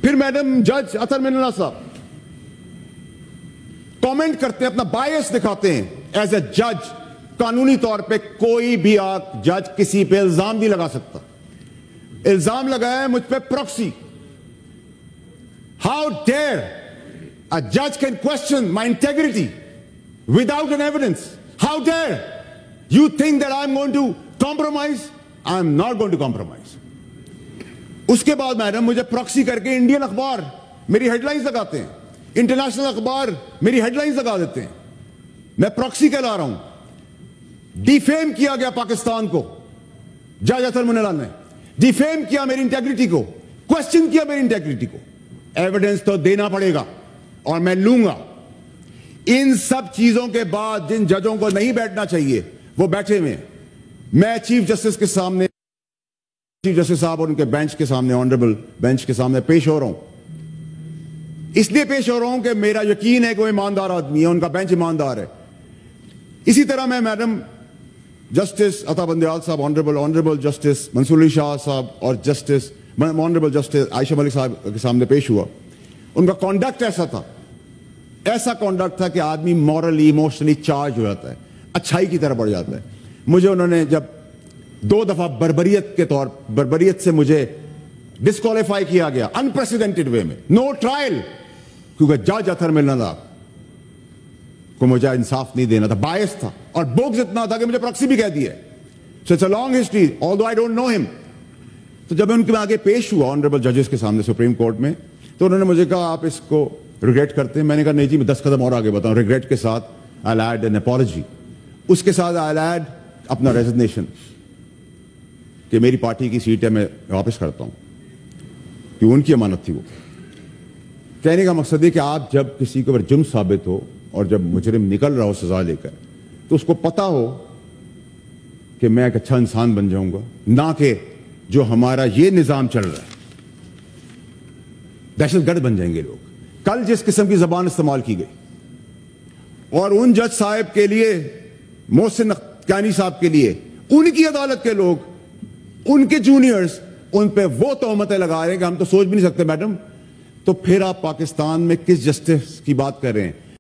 پھر میڈم جج اطہر مناللہ صاحب کامنٹ کرتے ہیں, اپنا بائس دکھاتے ہیں ایز اے جج. قانونی طور پہ کوئی بھی جج کسی پہ الزام نہیں لگا سکتا. الزام لگایا ہے مجھ پہ proxy. How dare a judge can question my integrity without an evidence? How dare you think that I'm going to compromise? I'm not going to compromise. اس کے بعد میڈم مجھے پروکسی کر کے انڈین اخبار میری ہیڈ لائنز لگاتے ہیں, international اخبار میری ہیڈ لائنز لگا دیتے ہیں. میں پروکسی کہلا رہا ہوں. ڈیفیم کیا گیا پاکستان کو. جج اطہر مناللہ نے ڈیفیم کیا میری انٹیگریٹی کو, کوشچن کیا میری انٹیگریٹی کو. ایویڈنس تو دینا پڑے گا اور میں لوں گا. ان سب چیزوں کے بعد جن ججوں کو نہیں بیٹھنا چاہیے وہ بیٹھے ہوئے ہیں. میں چیف جسٹس کے سامنے, چیف جسٹس صاحب اور ان کے بینچ کے سامنے, آنریبل بینچ کے سامنے پیش ہو رہا ہوں. اس لیے پیش ہو رہا ہوں کہ میرا یقین ہے کہ وہ ایماندار آدمی ہے, ان کا بینچ ایماندار ہے. اسی طرح میں میڈم جسٹس عطا بندیال صاحب, آنریبل جسٹس منصور علی شاہ صاحب اور جسٹس آنریبل جسٹس عائشہ ملک صاحب کے سامنے پیش ہوا. ان کا کانڈکٹ ایسا کانڈکٹ تھا کہ آدمی مورلی ایموشنلی چارج ہو جاتا ہے, اچھائی کی طرف بڑھ جاتا ہے. مجھے انہوں نے جب 2 دفعہ بربریت سے مجھے ڈسکوالیفائی کیا گیا انپریسیڈنٹڈ وے میں, نو ٹرائل, کیونکہ جج اطہر مناللہ کو مجھے انصاف نہیں دینا تھا, باعث تھا اور بغض اتنا تھا کہ مجھے پروکسی بھی کہہ دیا ہے. So it's a long history, although I don't know him. تو جب میں ان کے آگے پیش ہوا آنریبل ججز کے سامنے سپریم کورٹ میں, تو انہوں نے مجھے کہا آپ اس کو ریگریٹ کرتے ہیں. میں نے کہا نہیں جی, میں 10 قدم اور آگے بتاؤں. ریگریٹ کے ساتھ I'll add an apology. اس کے ساتھ I'll add اپنا ریزگنیشن کہ میری پارٹی کی سیٹ ہے, میں واپس کرتا ہوں, کہ ان کی امانت تھی وہ. کہنے کا مقصد ہے کہ آپ جب کسی کو جرم ثابت ہو اور جب مجرم نکل رہا ہو سزا لے کر, تو اس کو پتا ہو کہ میں ایک اچھا انسان بن جاؤں گا, نہ کہ جو ہمارا یہ نظام چل رہا ہے دہشت گرد بن جائیں گے لوگ. کل جس قسم کی زبان استعمال کی گئی, اور ان جج صاحب کے لیے, محسن کانی صاحب کے لیے, ان کی عدالت کے لوگ, ان کے جونیئرز ان پہ وہ تہمتیں لگا رہے ہیں کہ ہم تو سوچ بھی نہیں سکتے. میڈم تو پھر آپ پاکستان میں کس جسٹس کی بات کر رہے ہیں؟